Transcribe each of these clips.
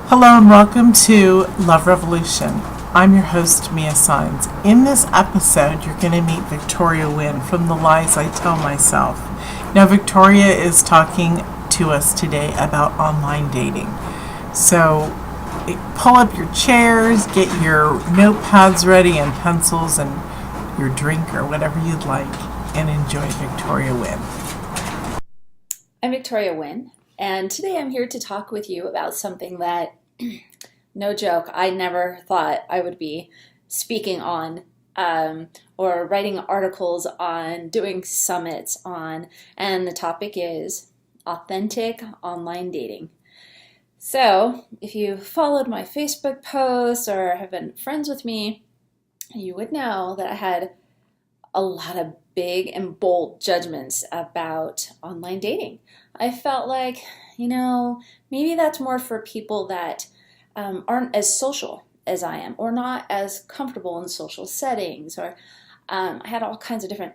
Hello and welcome to Love Revolution. I'm your host, Mia Saenz. In this episode, you're going to meet Victoria Wynn from The Lies I Tell Myself. Now, Victoria is talking to us today about online dating. So, pull up your chairs, get your notepads ready and pencils and your drink or whatever you'd like, and enjoy Victoria Wynn. I'm Victoria Wynn, and today I'm here to talk with you about something that, no joke, I never thought I would be speaking on or writing articles on, doing summits on, and the topic is authentic online dating. So, if you followed my Facebook posts or have been friends with me, you would know that I had a lot of big and bold judgments about online dating. I felt like, maybe that's more for people that aren't as social as I am or not as comfortable in social settings. Or I had all kinds of different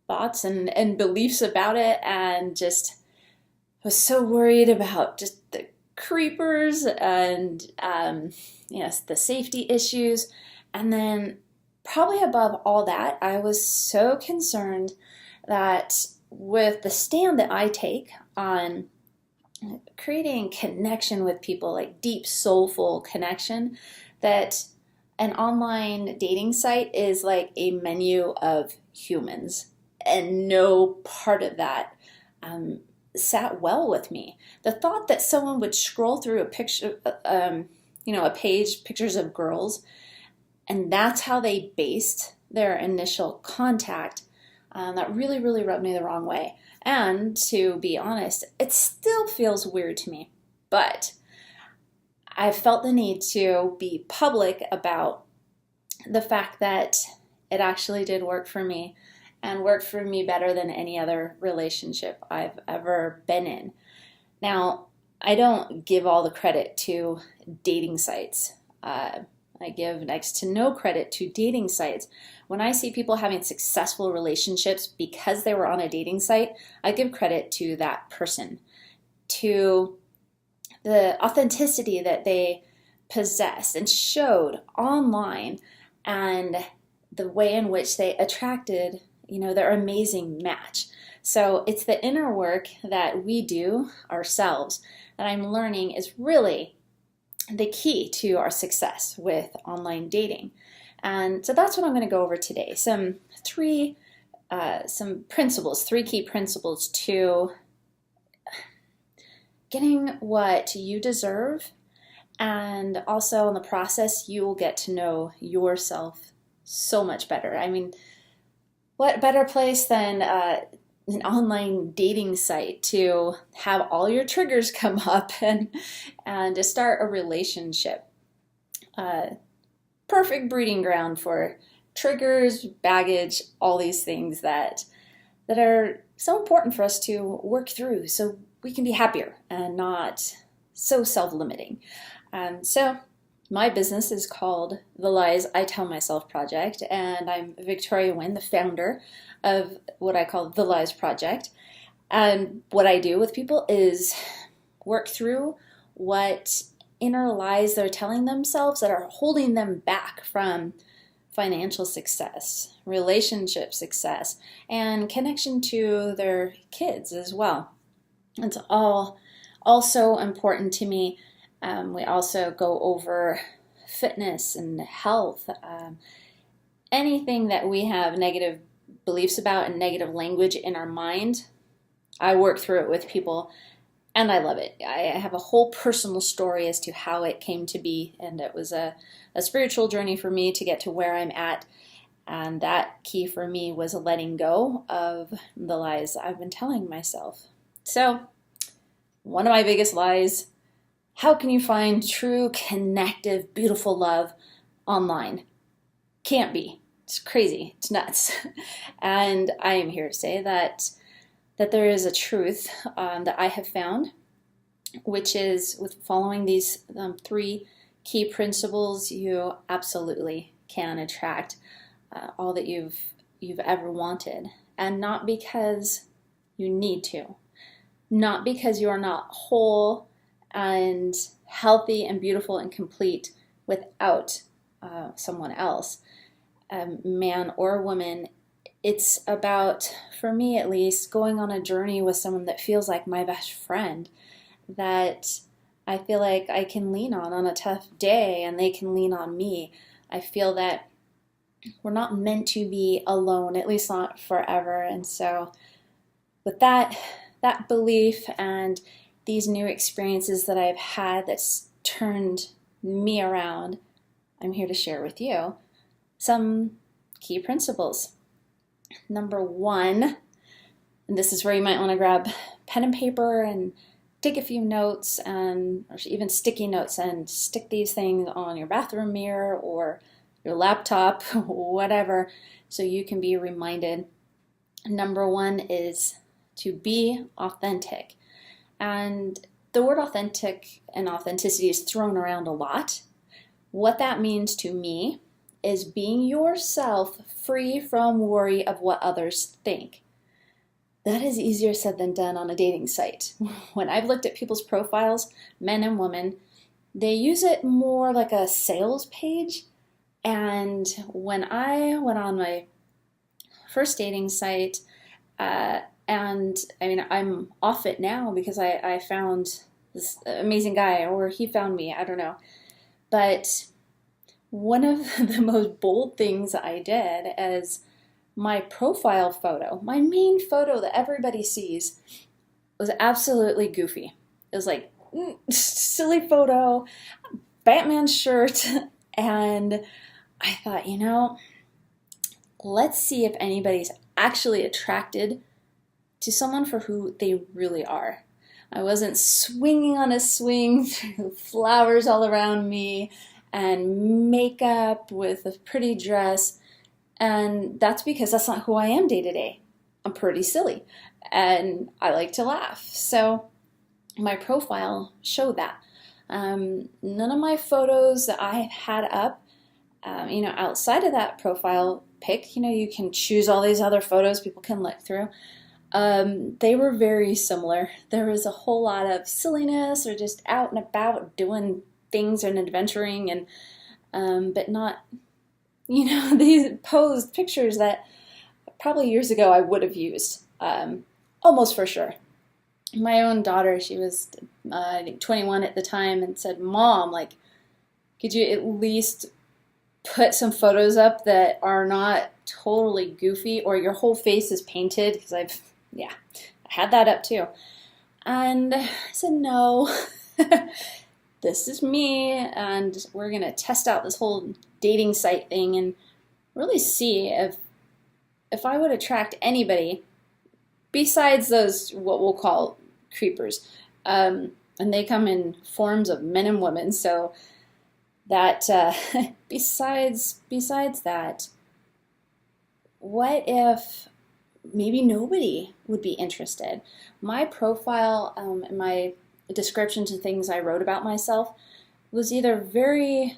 thoughts and beliefs about it, and just was so worried about just the creepers and the safety issues. And then probably above all that, I was so concerned that with the stand that I take on creating connection with people, like deep, soulful connection, that an online dating site is like a menu of humans. And no part of that sat well with me. The thought that someone would scroll through a picture, a page, pictures of girls, and that's how they based their initial contact, that really, really rubbed me the wrong way. And to be honest, it still feels weird to me. But I felt the need to be public about the fact that it actually did work for me, and worked for me better than any other relationship I've ever been in. Now, I don't give all the credit to dating sites. I give next to no credit to dating sites. When I see people having successful relationships because they were on a dating site, I give credit to that person, to the authenticity that they possessed and showed online, and the way in which they attracted, their amazing match. So it's the inner work that we do ourselves that I'm learning is really the key to our success with online dating. And so that's what I'm going to go over today. Some key principles to getting what you deserve, and also in the process you will get to know yourself so much better. I mean, what better place than an online dating site to have all your triggers come up and to start a relationship. Perfect breeding ground for triggers, baggage, all these things that are so important for us to work through so we can be happier and not so self-limiting. So my business is called The Lies I Tell Myself Project, and I'm Victoria Wynn, the founder of what I call The Lies Project. And what I do with people is work through what inner lies they're telling themselves that are holding them back from financial success, relationship success, and connection to their kids as well. It's all also important to me. We also go over fitness and health, anything that we have negative beliefs about and negative language in our mind. I work through it with people, and I love it. I have a whole personal story as to how it came to be, and it was a spiritual journey for me to get to where I'm at. And that key for me was letting go of the lies I've been telling myself. So, one of my biggest lies: how can you find true, connective, beautiful love online? Can't be. It's crazy. It's nuts. And I am here to say that there is a truth that I have found, which is with following these 3 key principles, you absolutely can attract all that you've ever wanted. And not because you need to. Not because you are not whole and healthy and beautiful and complete without someone else, man or woman. It's about, for me at least, going on a journey with someone that feels like my best friend, that I feel like I can lean on a tough day, and they can lean on me. I feel that we're not meant to be alone, at least not forever. And so with that belief and these new experiences that I've had that's turned me around, I'm here to share with you some key principles. Number one, and this is where you might want to grab pen and paper and take a few notes, and or even sticky notes, and stick these things on your bathroom mirror or your laptop, whatever, so you can be reminded. Number one is to be authentic. And the word authentic and authenticity is thrown around a lot. What that means to me is being yourself, free from worry of what others think. That is easier said than done on a dating site. When I've looked at people's profiles, men and women, they use it more like a sales page. And when I went on my first dating site, and I mean, I'm off it now because I found this amazing guy, or he found me, I don't know. But one of the most bold things I did is my profile photo, my main photo that everybody sees, was absolutely goofy. It was like, silly photo, Batman shirt, and I thought, let's see if anybody's actually attracted to someone for who they really are. I wasn't swinging on a swing, flowers all around me, and makeup with a pretty dress. And that's because that's not who I am day to day. I'm pretty silly, and I like to laugh. So my profile showed that. None of my photos that I had up, outside of that profile pic, you can choose all these other photos people can look through. They were very similar. There was a whole lot of silliness, or just out and about doing things and adventuring, and but not, these posed pictures that probably years ago I would have used, almost for sure. My own daughter, she was I think 21 at the time, and said, "Mom, could you at least put some photos up that are not totally goofy, or your whole face is painted?" Because I had that up too. And I said, "No, this is me, and we're going to test out this whole dating site thing and really see if I would attract anybody besides those, what we'll call creepers." And they come in forms of men and women, so that besides that, what if maybe nobody would be interested? My profile and my descriptions of things I wrote about myself was either very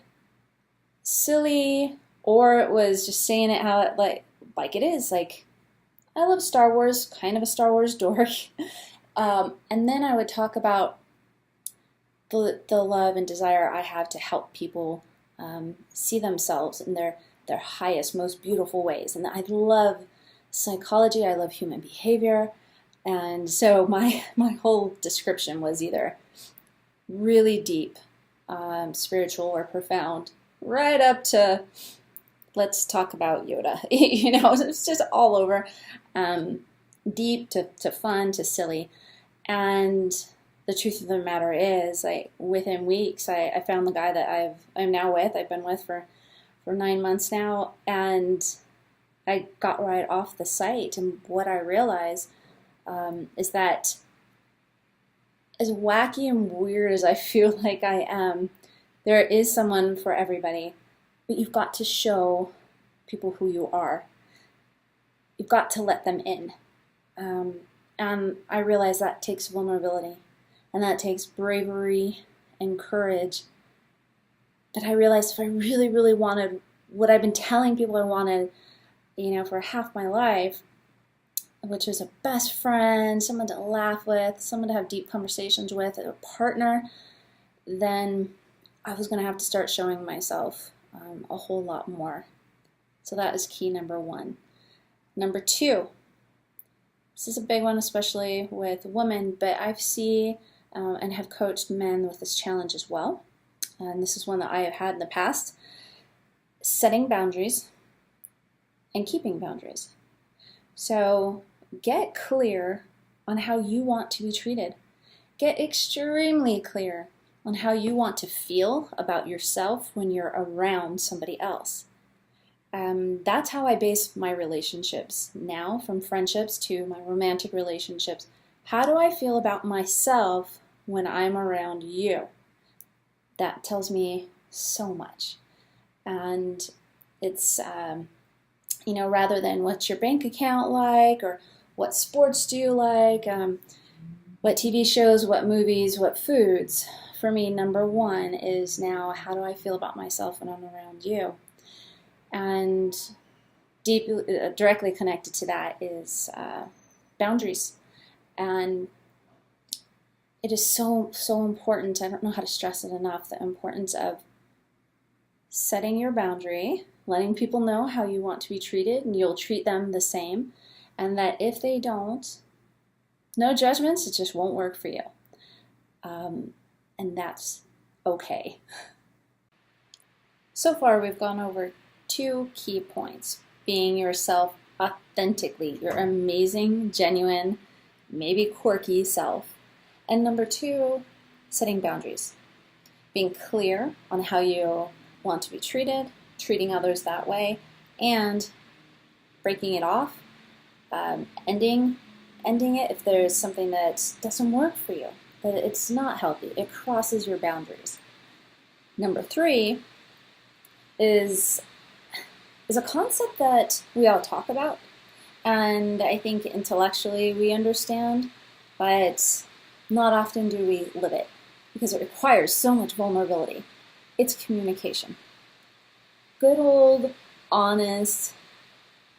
silly, or it was just saying it how it like it is. Like, I love Star Wars, kind of a Star Wars dork. And then I would talk about the love and desire I have to help people see themselves in their highest, most beautiful ways. And I love psychology, I love human behavior. And so my whole description was either really deep, spiritual or profound, right up to let's talk about Yoda. It's just all over, deep to fun to silly. And the truth of the matter is, within weeks, I found the guy that I'm now with. I've been with for 9 months now, and I got right off the site. And what I realized is that, as wacky and weird as I feel like I am, there is someone for everybody. But you've got to show people who you are. You've got to let them in. And I realize that takes vulnerability, and that takes bravery and courage. But I realized if I really, really wanted what I've been telling people I wanted, for half my life, which was a best friend, someone to laugh with, someone to have deep conversations with, a partner, then I was going to have to start showing myself a whole lot more. So that is key number one. Number two, this is a big one, especially with women, but I've seen and have coached men with this challenge as well. And this is one that I have had in the past. Setting boundaries and keeping boundaries. So get clear on how you want to be treated. Get extremely clear on how you want to feel about yourself when you're around somebody else. That's how I base my relationships now, from friendships to my romantic relationships. How do I feel about myself when I'm around you? That tells me so much. And it's, rather than what's your bank account like, or what sports do you like, what TV shows, what movies, what foods. For me, number one is now, how do I feel about myself when I'm around you? And deeply, directly connected to that is boundaries. And it is so, so important. I don't know how to stress it enough, the importance of setting your boundary, letting people know how you want to be treated, and you'll treat them the same. And that if they don't, no judgments, it just won't work for you. And that's okay. So far, we've gone over 2 key points. Being yourself authentically, your amazing, genuine, maybe quirky self. And number 2, setting boundaries. Being clear on how you want to be treated, treating others that way, and breaking it off, ending it if there's something that doesn't work for you, that it's not healthy, it crosses your boundaries. Number 3 is a concept that we all talk about, and I think intellectually we understand, but not often do we live it, because it requires so much vulnerability. It's communication. Good old, honest,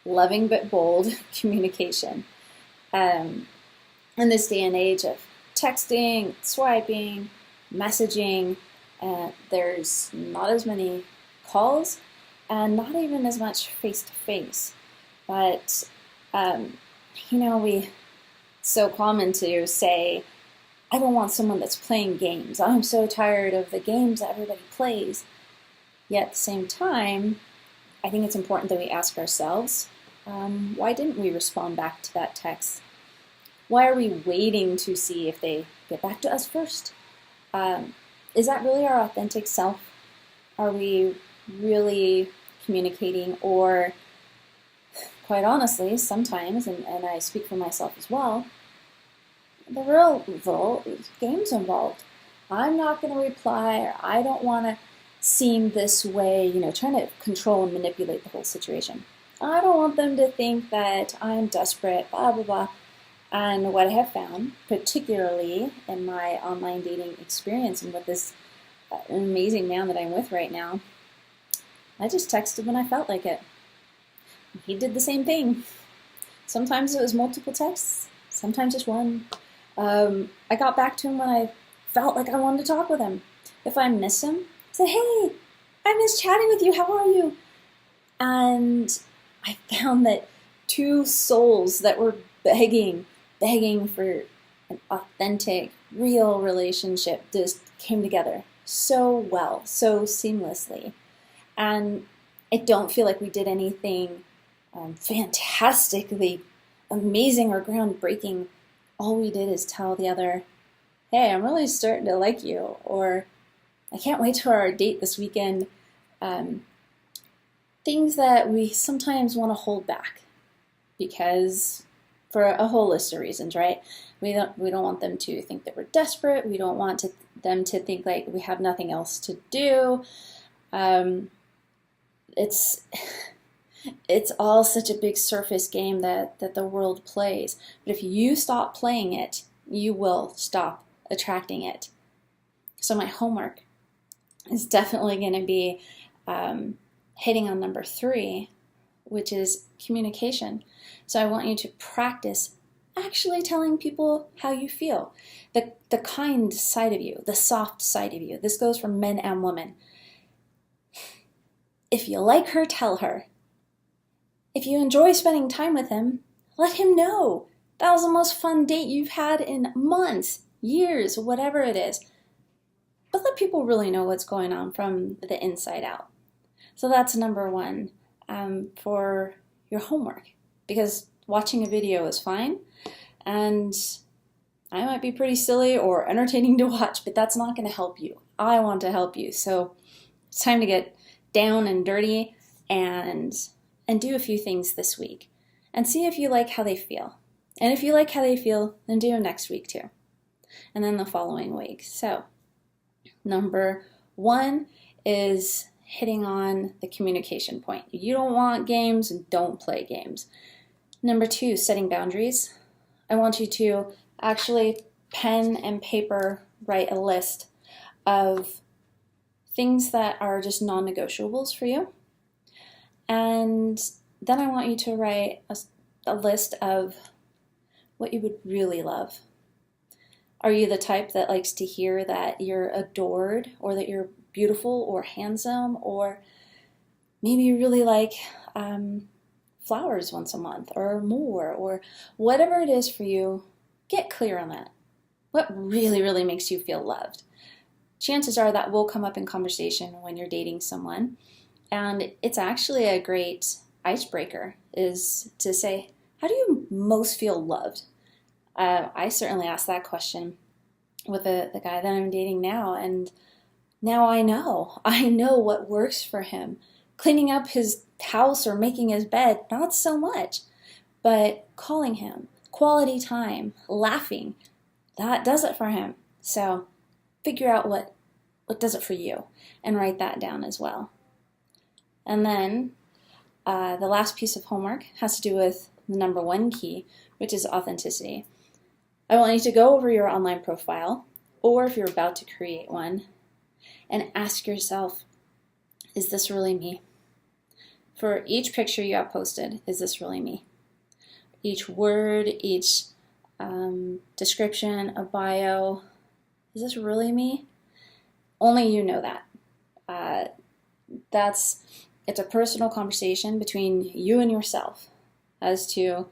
loving but bold communication. In this day and age of texting, swiping, messaging, there's not as many calls and not even as much face-to-face. But, it's so common to say, I don't want someone that's playing games. I'm so tired of the games that everybody plays. Yet at the same time, I think it's important that we ask ourselves, why didn't we respond back to that text? Why are we waiting to see if they get back to us first? Is that really our authentic self? Are we really communicating? Or, quite honestly, sometimes, and I speak for myself as well, the real game's involved. I'm not going to reply, or I don't want to seem this way, trying to control and manipulate the whole situation. I don't want them to think that I'm desperate, blah, blah, blah. And what I have found, particularly in my online dating experience and with this amazing man that I'm with right now, I just texted when I felt like it. He did the same thing. Sometimes it was multiple texts, sometimes just one. I got back to him when I felt like I wanted to talk with him. If I miss him, I say, hey, I miss chatting with you, how are you? And I found that 2 souls that were begging for an authentic, real relationship just came together so well, so seamlessly. And I don't feel like we did anything fantastically amazing or groundbreaking. All we did is tell the other, hey, I'm really starting to like you, or I can't wait for our date this weekend. Things that we sometimes want to hold back because for a whole list of reasons, right? We don't want them to think that we're desperate. We don't want them to think like we have nothing else to do. It's all such a big surface game that the world plays. But if you stop playing it, you will stop attracting it. So my homework is definitely going to be hitting on number 3, which is communication. So I want you to practice actually telling people how you feel, the kind side of you, the soft side of you. This goes for men and women. If you like her, tell her. If you enjoy spending time with him, let him know. That was the most fun date you've had in months, years, whatever it is. But let people really know what's going on from the inside out. So that's number one for your homework, because watching a video is fine, and I might be pretty silly or entertaining to watch, but that's not going to help you. I want to help you. So it's time to get down and dirty and do a few things this week and see if you like how they feel. And if you like how they feel, then do them next week too. And then the following week. So number one is hitting on the communication point. You don't want games, don't play games. Number two, setting boundaries. I want you to actually pen and paper write a list of things that are just non-negotiables for you. And then I want you to write a list of what you would really love. Are you the type that likes to hear that you're adored, or that you're beautiful or handsome, or maybe you really like flowers once a month or more, or whatever it is for you? Get clear on that. What really, really makes you feel loved? Chances are that will come up in conversation when you're dating someone. And it's actually a great icebreaker, is to say, how do you most feel loved? I certainly asked that question with the guy that I'm dating now, and now I know what works for him. Cleaning up his house or making his bed, not so much, but calling him, quality time, laughing, that does it for him. So figure out what does it for you and write that down as well. And then the last piece of homework has to do with the number one key, which is authenticity. I want you to go over your online profile, or if you're about to create one, and ask yourself, is this really me? For each picture you have posted, is this really me? Each word, each description, a bio, is this really me? Only you know that. It's a personal conversation between you and yourself as to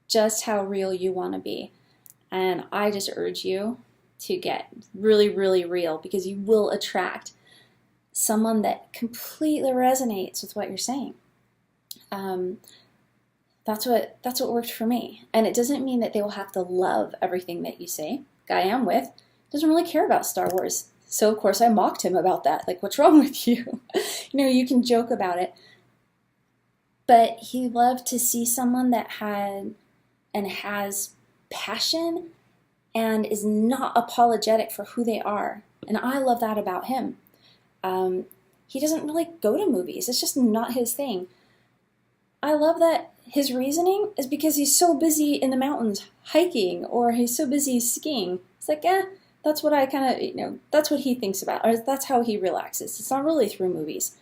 just how real you want to be. And I just urge you to get really, really real, because you will attract someone that completely resonates with what you're saying. That's what worked for me. And it doesn't mean that they will have to love everything that you say. Guy I'm with doesn't really care about Star Wars. So of course I mocked him about that. Like, what's wrong with you? You can joke about it. But he loved to see someone that had and has passion and is not apologetic for who they are. And I love that about him. He doesn't really go to movies. It's just not his thing. I love that his reasoning is because he's so busy in the mountains hiking, or he's so busy skiing. It's like, that's what I kind of, that's what he thinks about, or that's how he relaxes. It's not really through movies.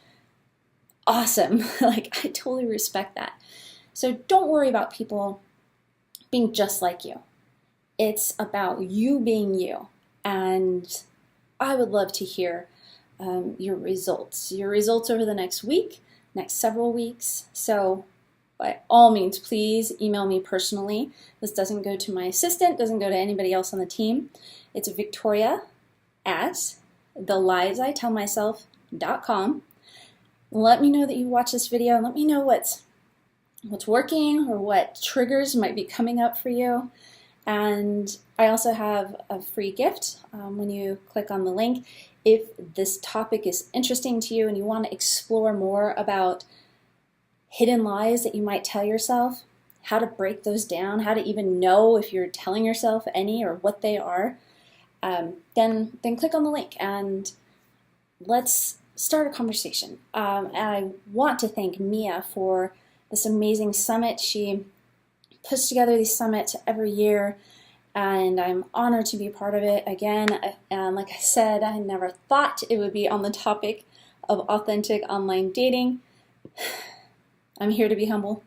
Awesome. Like, I totally respect that. So don't worry about people being just like you. It's about you being you. And I would love to hear your results over the next week, next several weeks. So by all means, please email me personally. This doesn't go to my assistant, doesn't go to anybody else on the team. It's victoria@theliesitellmyself.com. Let me know that you watch this video, and let me know what's working or what triggers might be coming up for you. And I also have a free gift when you click on the link. If this topic is interesting to you and you want to explore more about hidden lies that you might tell yourself, how to break those down, how to even know if you're telling yourself any or what they are, then click on the link and let's start a conversation. And I want to thank Mia for this amazing summit. She puts together these summits every year, and I'm honored to be a part of it again. And like I said, I never thought it would be on the topic of authentic online dating. I'm here to be humble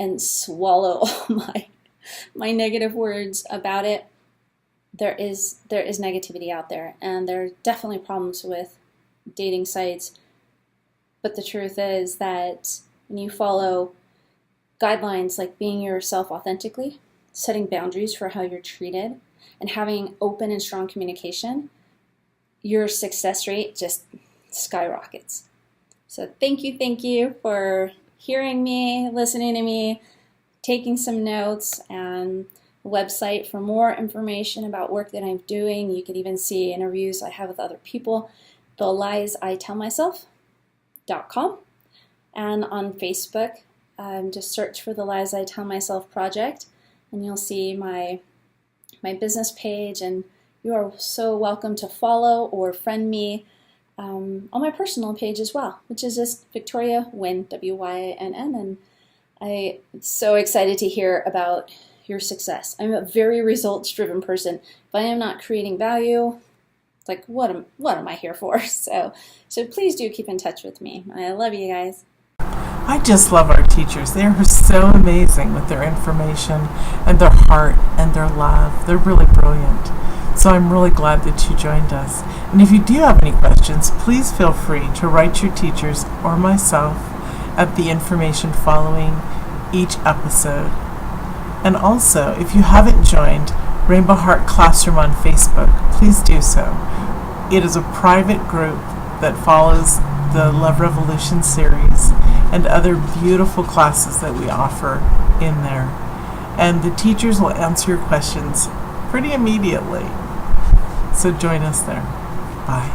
and swallow all my negative words about it. There is negativity out there, and there are definitely problems with dating sites. But the truth is that when you follow guidelines like being yourself authentically, setting boundaries for how you're treated, and having open and strong communication, your success rate just skyrockets. So thank you for hearing me, listening to me, taking some notes, and a website for more information about work that I'm doing. You can even see interviews I have with other people, theliesitellmyself.com. And on Facebook, just search for The Lies I Tell Myself Project, and you'll see my business page, and you are so welcome to follow or friend me on my personal page as well, which is just Victoria Wynn, Wynn, and I'm so excited to hear about your success. I'm a very results-driven person. If I am not creating value, like what am I here for? So please do keep in touch with me. I love you guys. I just love our teachers. They are so amazing with their information and their heart and their love. They're really brilliant. So I'm really glad that you joined us. And if you do have any questions, please feel free to write your teachers or myself at the information following each episode. And also, if you haven't joined Rainbow Heart Classroom on Facebook, please do so. It is a private group that follows the Love Revolution series and other beautiful classes that we offer in there. And the teachers will answer your questions pretty immediately. So join us there. Bye.